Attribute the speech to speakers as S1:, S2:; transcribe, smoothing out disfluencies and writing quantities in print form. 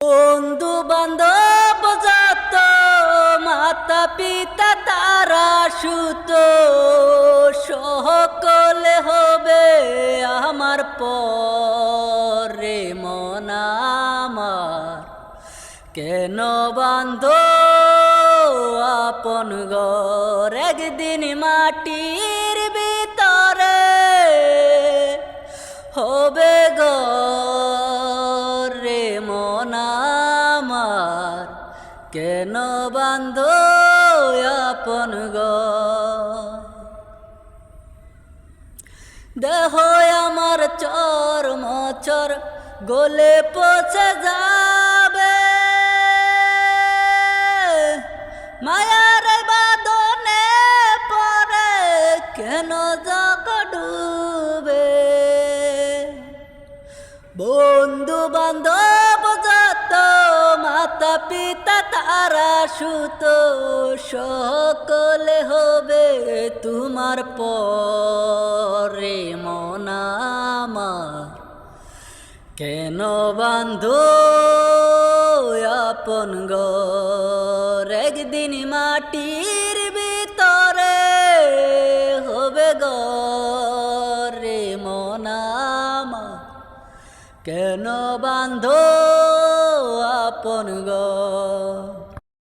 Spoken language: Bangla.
S1: বন্ধু বান্ধব যত মাতা পিতা তারা সুত সকলে হবে আমার পরে মন আমার কেন বান্ধ আপন ঘর একদিন মাটির ভিতরে হবে ঘর রে মন আমার কেন বান্ধ আপন ঘর দেহ আমার চর মচর গলে পচে যাবে মায়ার বাদনে পরে কেন জগ ডুবে বন্ধু বান্ধব যত মাতা পিতা তারা সুত সকলে হবে তোমার পরে মন আমার কেন বান্ধ আপন ঘর একদিন মাটির ভিতরে হবে ঘর রে মন আমার কেন বান্ধ আপন ঘর।